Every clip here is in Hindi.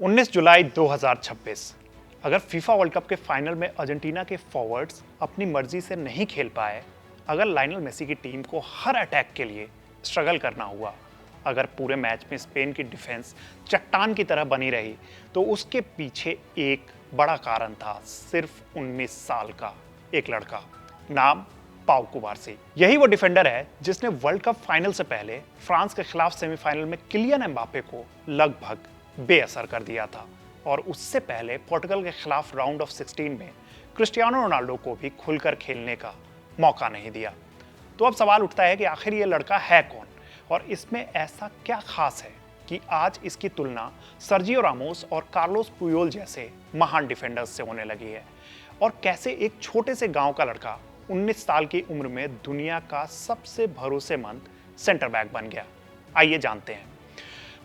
19 जुलाई 2026। अगर फीफा वर्ल्ड कप के फाइनल में अर्जेंटीना के फॉरवर्ड्स अपनी मर्जी से नहीं खेल पाए, अगर लायनल मेसी की टीम को हर अटैक के लिए स्ट्रगल करना हुआ, अगर पूरे मैच में स्पेन की डिफेंस चट्टान की तरह बनी रही, तो उसके पीछे एक बड़ा कारण था। सिर्फ 19 साल का एक लड़का, नाम पाउ कुबार्सी। यही वो डिफेंडर है जिसने वर्ल्ड कप फाइनल से पहले फ्रांस के खिलाफ सेमीफाइनल में किलियन एम्बापे को लगभग बेअसर कर दिया था, और उससे पहले पोर्टुगल के खिलाफ राउंड ऑफ 16 में क्रिस्टियानो रोनाल्डो को भी खुलकर खेलने का मौका नहीं दिया। तो अब सवाल उठता है कि आखिर ये लड़का है कौन, और इसमें ऐसा क्या खास है कि आज इसकी तुलना सर्जियो रामोस और कार्लोस पुयोल जैसे महान डिफेंडर्स से होने लगी है, और कैसे एक छोटे से गांव का लड़का 19 साल की उम्र में दुनिया का सबसे भरोसेमंद सेंटर बैक बन गया। आइए जानते हैं।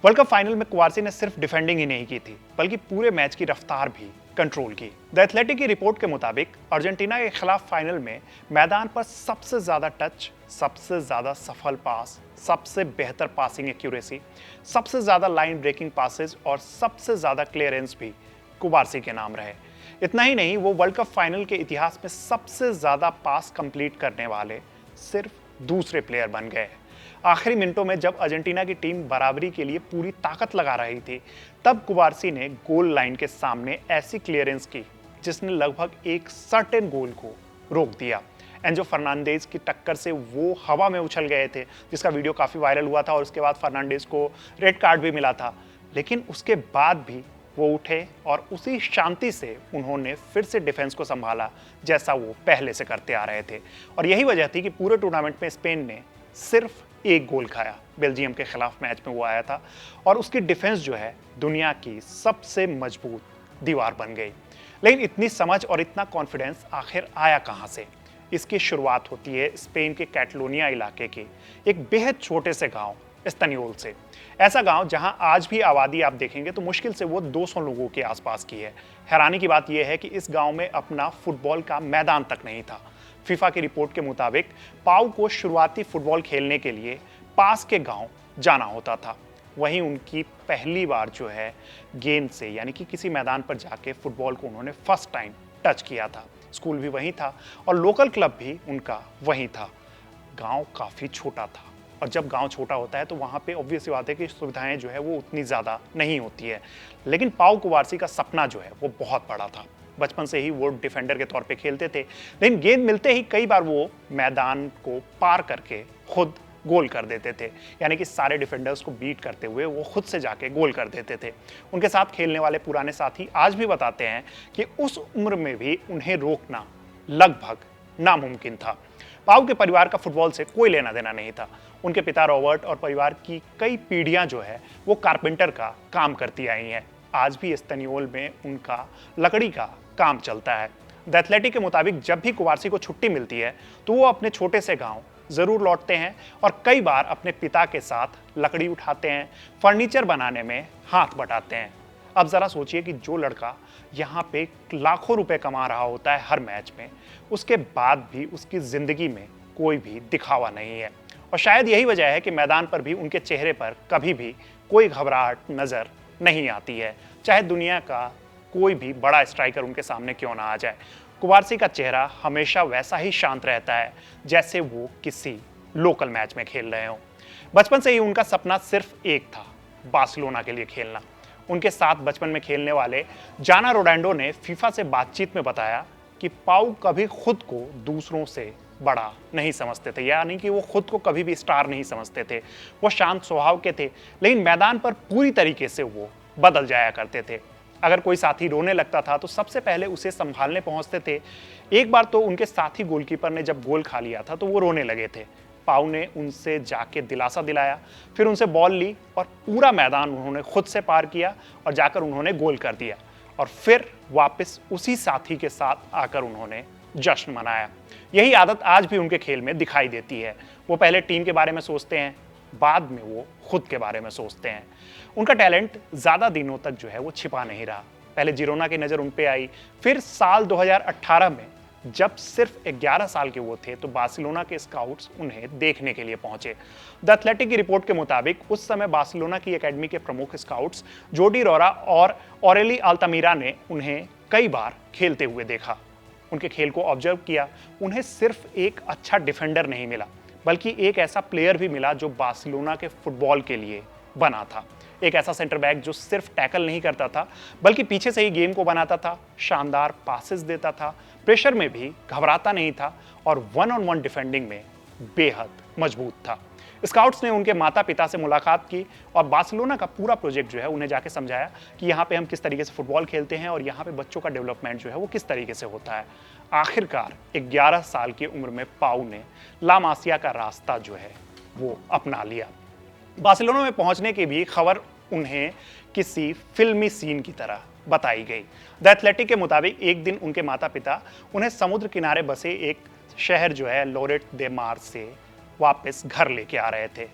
वर्ल्ड कप फाइनल में कुबार्सी ने सिर्फ डिफेंडिंग ही नहीं की थी, बल्कि पूरे मैच की रफ्तार भी कंट्रोल की। द एथलेटिक की रिपोर्ट के मुताबिक अर्जेंटीना के खिलाफ फाइनल में मैदान पर सबसे ज्यादा टच, सबसे ज्यादा सफल पास, सबसे बेहतर पासिंग एक्यूरेसी, सबसे ज्यादा लाइन ब्रेकिंग पासेस और सबसे ज्यादा क्लियरेंस भी कुबार्सी के नाम रहे। इतना ही नहीं, वो वर्ल्ड कप फाइनल के इतिहास में सबसे ज्यादा पास कंप्लीट करने वाले सिर्फ दूसरे प्लेयर बन गए। आखिरी मिनटों में जब अर्जेंटीना की टीम बराबरी के लिए पूरी ताकत लगा रही थी, तब कुबार्सी ने गोल लाइन के सामने ऐसी क्लियरेंस की जिसने लगभग एक सर्टेन गोल को रोक दिया। एंजो फर्नांडिस की टक्कर से वो हवा में उछल गए थे, जिसका वीडियो काफी वायरल हुआ था, और उसके बाद फर्नांडिस को रेड कार्ड भी मिला था। लेकिन उसके बाद भी वो उठे और उसी शांति से उन्होंने फिर से डिफेंस को संभाला, जैसा वो पहले से करते आ रहे थे। और यही वजह थी कि पूरे टूर्नामेंट में स्पेन ने सिर्फ एक गोल खाया। बेल्जियम के खिलाफ मैच में वो आया था, और उसकी डिफेंस जो है दुनिया की सबसे मजबूत दीवार बन गई। लेकिन इतनी समझ और इतना कॉन्फिडेंस आखिर आया कहां से? इसकी शुरुआत होती है स्पेन के कैटलोनिया इलाके के एक बेहद छोटे से गांव एस्पेनियोल से। ऐसा गांव जहां आज भी आबादी आप देखेंगे तो मुश्किल से वो 200 लोगों के आसपास की है। हैरानी की बात यह है कि इस गांव में अपना फुटबॉल का मैदान तक नहीं था। फीफा की रिपोर्ट के मुताबिक पाउ को शुरुआती फुटबॉल खेलने के लिए पास के गांव जाना होता था। वहीं उनकी पहली बार जो है गेंद से, यानी कि किसी मैदान पर जाके फुटबॉल को उन्होंने फर्स्ट टाइम टच किया था। स्कूल भी वहीं था और लोकल क्लब भी उनका वहीं था। गांव काफी छोटा था, और जब गांव छोटा होता है तो वहां पे ऑब्वियस बात है कि सुविधाएं जो है वो उतनी ज्यादा नहीं होती है। लेकिन पाउ कुबार्सी का सपना जो है वो बहुत बड़ा था। बचपन से ही वो डिफेंडर के तौर पे खेलते थे, लेकिन गेंद मिलते ही कई बार वो मैदान को पार करके खुद गोल कर देते थे। यानी कि सारे डिफेंडर्स को बीट करते हुए वो खुद से जाके गोल कर देते थे। उनके साथ खेलने वाले पुराने साथी आज भी बताते हैं कि उस उम्र में भी उन्हें रोकना लगभग नामुमकिन था। पाउ के परिवार का फुटबॉल से कोई लेना देना नहीं था। उनके पिता रॉबर्ट और परिवार की कई पीढ़ियां जो है वो कारपेंटर का काम करती आई हैं। आज भी एस्पेनियोल में उनका लकड़ी का काम चलता है। द एथलेटिक के मुताबिक जब भी कुबार्सी को छुट्टी मिलती है तो वो अपने छोटे से गांव जरूर लौटते हैं, और कई बार अपने पिता के साथ लकड़ी उठाते हैं, फर्नीचर बनाने में हाथ बटाते हैं। अब जरा सोचिए कि जो लड़का यहाँ पे लाखों रुपए कमा रहा होता है हर मैच में, उसके बाद भी उसकी जिंदगी में कोई भी दिखावा नहीं है। और शायद यही वजह है कि मैदान पर भी उनके चेहरे पर कभी भी कोई घबराहट नजर नहीं आती है, चाहे दुनिया का कोई भी बड़ा स्ट्राइकर उनके सामने क्यों ना आ जाए। कुबार्सी का चेहरा हमेशा वैसा ही शांत रहता है जैसे वो किसी लोकल मैच में खेल रहे हो। बचपन से ही उनका सपना सिर्फ एक था, बार्सिलोना के लिए खेलना। उनके साथ बचपन में खेलने वाले जाना रोडांडो ने फीफा से बातचीत में बताया कि पाउ कभी खुद को दूसरों से बड़ा नहीं समझते थे, यानी कि वो खुद को कभी भी स्टार नहीं समझते थे। वो शांत स्वभाव के थे, लेकिन मैदान पर पूरी तरीके से वो बदल जाया करते थे। अगर कोई साथी रोने लगता था तो सबसे पहले उसे संभालने पहुंचते थे। एक बार तो उनके साथी गोलकीपर ने जब गोल खा लिया था तो वो रोने लगे थे। पाउ ने उनसे जाके दिलासा दिलाया, फिर उनसे बॉल ली और पूरा मैदान उन्होंने खुद से पार किया और जाकर उन्होंने गोल कर दिया, और फिर वापस उसी साथी के साथ आकर उन्होंने जश्न मनाया। यही आदत आज भी उनके खेल में दिखाई देती है। वो पहले टीम के बारे में सोचते हैं, बाद में वो खुद के बारे में सोचते हैं। उनका टैलेंट ज्यादा दिनों तक जो है वो छिपा नहीं रहा। पहले जिरोना की नजर उन पे आई, फिर साल 2018 में जब सिर्फ 11 साल के वो थे तो बार्सिलोना के स्काउट्स उन्हें देखने के लिए पहुंचे। द एथलेटिक की रिपोर्ट के मुताबिक उस समय बार्सिलोना की एकेडमी के प्रमुख स्काउट्स जोडी रोरा और ऑरेली अल्तामीरा ने उन्हें कई बार खेलते हुए देखा, उनके खेल को ऑब्जर्व किया। उन्हें सिर्फ एक अच्छा डिफेंडर नहीं मिला, बल्कि एक ऐसा प्लेयर भी मिला जो बार्सिलोना के फुटबॉल के लिए बना था। एक ऐसा सेंटर बैक जो सिर्फ टैकल नहीं करता था, बल्कि पीछे से ही गेम को बनाता था, शानदार पासेस देता था, प्रेशर में भी घबराता नहीं था और वन ऑन वन डिफेंडिंग में बेहद मजबूत था। स्काउट्स ने उनके माता पिता से मुलाकात की और बार्सिलोना का पूरा प्रोजेक्ट जो है उन्हें जाके समझाया कि यहाँ पे हम किस तरीके से फुटबॉल खेलते हैं और यहाँ पे बच्चों का डेवलपमेंट जो है वो किस तरीके से होता है। आखिरकार 11 साल की उम्र में पाउ ने ला मासिया का रास्ता जो है वो अपना लिया। बार्सिलोना में पहुंचने की भी खबर उन्हें किसी फिल्मी सीन की तरह बताई गई। द एथलेटिक के मुताबिक एक दिन उनके माता पिता उन्हें समुद्र किनारे बसे एक शहर जो है लोरेट दे मार से वापस घर लेके आ रहे थे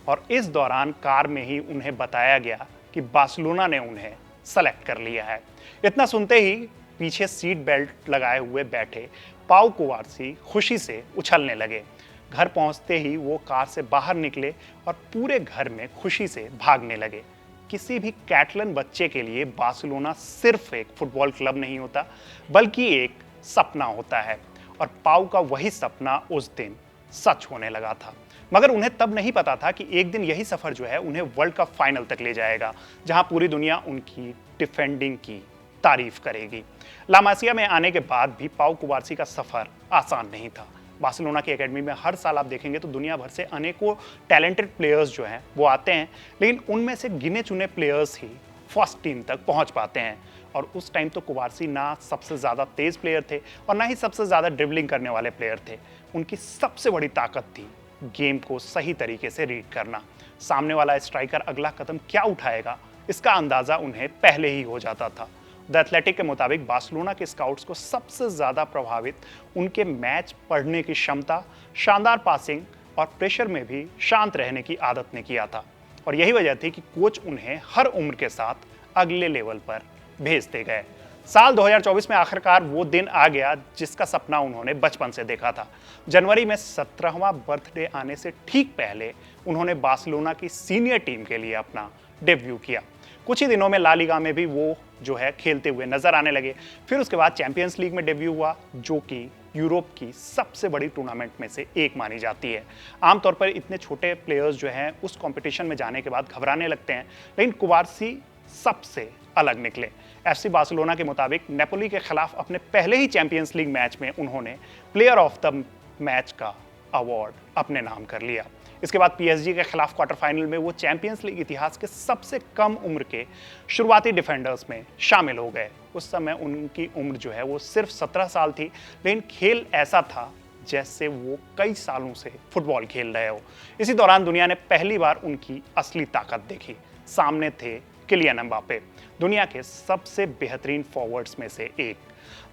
और इस दौरान कार में ही उन्हें बताया गया कि बार्सिलोना ने उन्हें सेलेक्ट कर लिया है। इतना सुनते ही पीछे सीट बेल्ट लगाए हुए बैठे पाउ कुबारसी खुशी से उछलने लगे। घर पहुंचते ही वो कार से बाहर निकले और पूरे घर में खुशी से भागने लगे। किसी भी कैटलन बच्चे के लिए बार्सिलोना सिर्फ एक फुटबॉल क्लब नहीं होता, बल्कि एक सपना होता है और पाउ का वही सपना उस दिन सच होने लगा था। मगर उन्हें तब नहीं पता था कि एक दिन यही सफर जो है उन्हें वर्ल्ड कप फाइनल तक ले जाएगा, जहां पूरी दुनिया उनकी डिफेंडिंग की तारीफ करेगी। ला मासिया में आने के बाद भी पाउ कुबारसी का सफर आसान नहीं था। बार्सिलोना की एकेडमी में हर साल आप देखेंगे तो दुनिया भर से अनेकों टैलेंटेड प्लेयर्स जो हैं वो आते हैं, लेकिन उनमें से गिने चुने प्लेयर्स ही फर्स्ट टीम तक पहुंच पाते हैं। और उस टाइम तो कुबारसी ना सबसे ज़्यादा तेज प्लेयर थे और ना ही सबसे ज़्यादा ड्रिबलिंग करने वाले प्लेयर थे। उनकी सबसे बड़ी ताकत थी गेम को सही तरीके से रीड करना। सामने वाला स्ट्राइकर अगला कदम क्या उठाएगा इसका अंदाज़ा उन्हें पहले ही हो जाता था। द एथलेटिक के मुताबिक बार्सिलोना के स्काउट्स को सबसे ज़्यादा प्रभावित उनके मैच पढ़ने की क्षमता, शानदार पासिंग और प्रेशर में भी शांत रहने की आदत ने किया था। और यही वजह थी कि कोच उन्हें हर उम्र के साथ अगले लेवल पर भेजते गए। साल 2024 में आखिरकार वो दिन आ गया जिसका सपना उन्होंने बचपन से देखा था। जनवरी में 17वां बर्थडे आने से ठीक पहले उन्होंने बार्सिलोना की सीनियर टीम के लिए अपना डेब्यू किया। कुछ ही दिनों में ला लीगा में भी वो जो है खेलते हुए नजर आने लगे। फिर उसके बाद चैंपियंस लीग में डेब्यू हुआ, जो कि यूरोप की सबसे बड़ी टूर्नामेंट में से एक मानी जाती है। आमतौर पर इतने छोटे प्लेयर्स जो हैं उस कंपटीशन में जाने के बाद घबराने लगते हैं, लेकिन कुबारसी सबसे अलग निकले। एफसी बार्सिलोना के मुताबिक नेपोली के खिलाफ अपने पहले ही चैंपियंस लीग मैच में उन्होंने प्लेयर ऑफ द मैच का अवार्ड अपने नाम कर लिया। इसके बाद पीएसजी के खिलाफ क्वार्टर फाइनल में वो चैंपियंस लीग इतिहास के सबसे कम उम्र के शुरुआती डिफेंडर्स में शामिल हो गए। उस समय उनकी उम्र जो है वो सिर्फ 17 साल थी, लेकिन खेल ऐसा था जैसे वो कई सालों से फुटबॉल खेल रहे हो। इसी दौरान दुनिया ने पहली बार उनकी असली ताकत देखी। सामने थे किलियन एम्बापे, दुनिया के सबसे बेहतरीन फॉरवर्ड्स में से एक।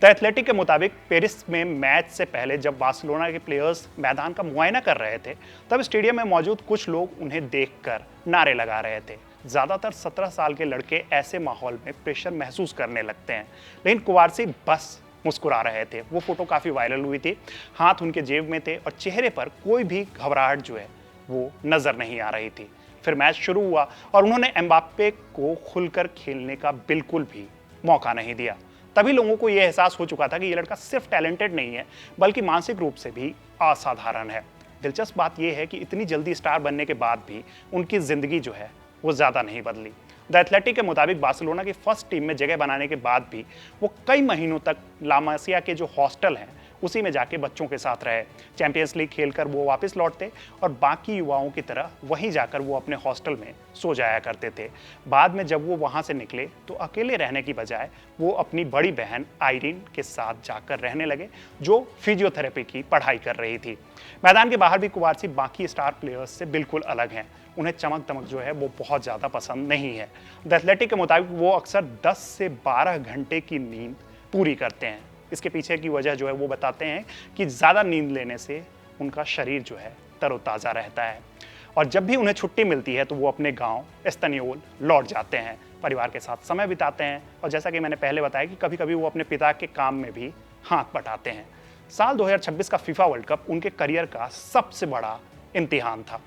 द एथलेटिक के मुताबिक पेरिस में मैच से पहले जब बार्सिलोना के प्लेयर्स मैदान का मुआयना कर रहे थे, तब स्टेडियम में मौजूद कुछ लोग उन्हें देखकर नारे लगा रहे थे। ज़्यादातर 17 साल के लड़के ऐसे माहौल में प्रेशर महसूस करने लगते हैं, लेकिन कुबारसी बस मुस्कुरा रहे थे। वो फोटो काफ़ी वायरल हुई थी। हाथ उनके जेब में थे और चेहरे पर कोई भी घबराहट जो है वो नज़र नहीं आ रही थी। फिर मैच शुरू हुआ और उन्होंने एम्बाप्पे को खुलकर खेलने का बिल्कुल भी मौका नहीं दिया। तभी लोगों को यह एहसास हो चुका था कि ये लड़का सिर्फ टैलेंटेड नहीं है, बल्कि मानसिक रूप से भी असाधारण है। दिलचस्प बात यह है कि इतनी जल्दी स्टार बनने के बाद भी उनकी जिंदगी जो है वो ज़्यादा नहीं बदली। द एथलेटिक के मुताबिक बार्सिलोना की फर्स्ट टीम में जगह बनाने के बाद भी वो कई महीनों तक ला मासिया के जो हॉस्टल हैं उसी में जाके बच्चों के साथ रहे। चैंपियंस लीग खेलकर वो वापस लौटते और बाकी युवाओं की तरह वहीं जाकर वो अपने हॉस्टल में सो जाया करते थे। बाद में जब वो वहाँ से निकले तो अकेले रहने की बजाय वो अपनी बड़ी बहन आयरीन के साथ जाकर रहने लगे, जो फिजियोथेरेपी की पढ़ाई कर रही थी। मैदान के बाहर भी कुबारसी बाकी स्टार प्लेयर्स से बिल्कुल अलग हैं। उन्हें चमक दमक जो है वो बहुत ज़्यादा पसंद नहीं है। द एथलेटिक के मुताबिक वो अक्सर 10 से 12 घंटे की नींद पूरी करते हैं। इसके पीछे की वजह जो है वो बताते हैं कि ज़्यादा नींद लेने से उनका शरीर जो है तरोताज़ा रहता है और जब भी उन्हें छुट्टी मिलती है तो वो अपने गांव एस्तानियोल लौट जाते हैं, परिवार के साथ समय बिताते हैं और जैसा कि मैंने पहले बताया कि कभी कभी वो अपने पिता के काम में भी हाथ बटाते हैं। साल 2026 का फीफा वर्ल्ड कप उनके करियर का सबसे बड़ा इम्तिहान था।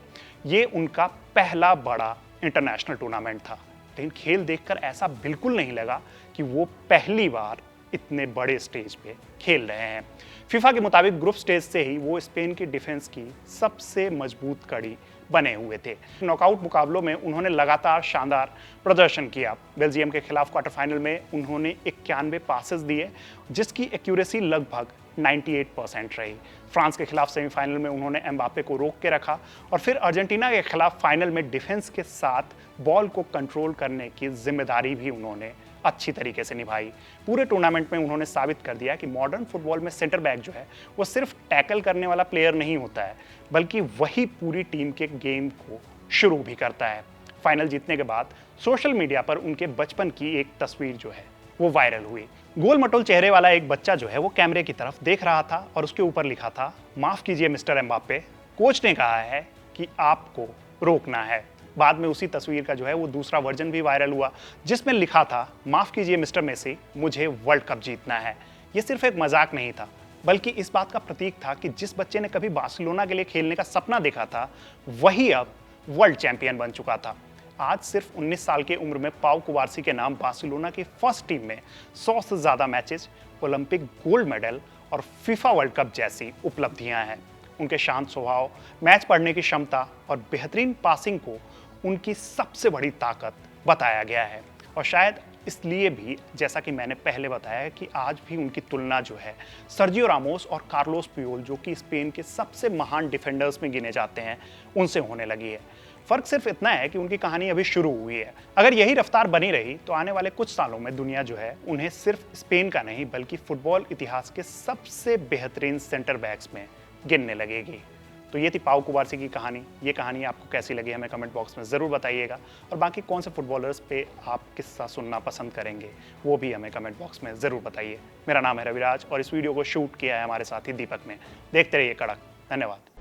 ये उनका पहला बड़ा इंटरनेशनल टूर्नामेंट था, लेकिन खेल देखकर ऐसा बिल्कुल नहीं लगा कि वो पहली बार इतने बड़े स्टेज पे खेल रहे हैं। फीफा के मुताबिक ग्रुप स्टेज से ही वो स्पेन की डिफेंस की सबसे मजबूत कड़ी बने हुए थे। नॉकआउट मुकाबलों में उन्होंने लगातार शानदार प्रदर्शन किया। बेल्जियम के खिलाफ क्वार्टर फाइनल में उन्होंने 91 पासेस दिए, जिसकी एक्यूरेसी लगभग 98% रही। फ्रांस के खिलाफ सेमीफाइनल में उन्होंने एम्बापे को रोक के रखा और फिर अर्जेंटीना के खिलाफ फाइनल में डिफेंस के साथ बॉल को कंट्रोल करने की जिम्मेदारी भी उन्होंने अच्छी तरीके से निभाई। पूरे टूर्नामेंट में उन्होंने साबित कर दिया कि मॉडर्न फुटबॉल में सेंटर बैक जो है वो सिर्फ टैकल करने वाला प्लेयर नहीं होता है, बल्कि वही पूरी टीम के गेम को शुरू भी करता है। फाइनल जीतने के बाद सोशल मीडिया पर उनके बचपन की एक तस्वीर जो है वो वायरल हुई। गोल मटोल चेहरे वाला एक बच्चा जो है वो कैमरे की तरफ देख रहा था और उसके ऊपर लिखा था, माफ कीजिए मिस्टर एम्बाप्पे, कोच ने कहा है कि आपको रोकना है। बाद में उसी तस्वीर का जो है वो दूसरा वर्जन भी वायरल हुआ, जिसमें लिखा था, माफ कीजिए मिस्टर मेसी, मुझे वर्ल्ड कप जीतना है। ये सिर्फ एक मजाक नहीं था, बल्कि इस बात का प्रतीक था कि जिस बच्चे ने कभी बार्सिलोना के लिए खेलने का सपना देखा था, वही अब वर्ल्ड चैंपियन बन चुका था। आज सिर्फ 19 साल की उम्र में पाउ कुबार्सी के नाम बार्सिलोना की फर्स्ट टीम में 100 से ज्यादा मैचेस, ओलंपिक गोल्ड मेडल और फीफा वर्ल्ड कप जैसी उपलब्धियां हैं। उनके शांत स्वभाव, मैच पढ़ने की क्षमता और बेहतरीन पासिंग को उनकी सबसे बड़ी ताकत बताया गया है। और शायद इसलिए भी, जैसा कि मैंने पहले बताया, कि आज भी उनकी तुलना जो है सर्जियो रामोस और कार्लोस पियोल, जो कि स्पेन के सबसे महान डिफेंडर्स में गिने जाते हैं, उनसे होने लगी है। फर्क सिर्फ इतना है कि उनकी कहानी अभी शुरू हुई है। अगर यही रफ्तार बनी रही तो आने वाले कुछ सालों में दुनिया जो है उन्हें सिर्फ स्पेन का नहीं, बल्कि फुटबॉल इतिहास के सबसे बेहतरीन सेंटर बैक्स में गिनने लगेगी। तो ये थी पाउ कुबार्सी की कहानी। ये कहानी आपको कैसी लगी हमें कमेंट बॉक्स में ज़रूर बताइएगा, और बाकी कौन से फुटबॉलर्स पे आप किस्सा सुनना पसंद करेंगे वो भी हमें कमेंट बॉक्स में ज़रूर बताइए। मेरा नाम है रविराज और इस वीडियो को शूट किया है हमारे साथी दीपक ने। देखते रहिए कड़क। धन्यवाद।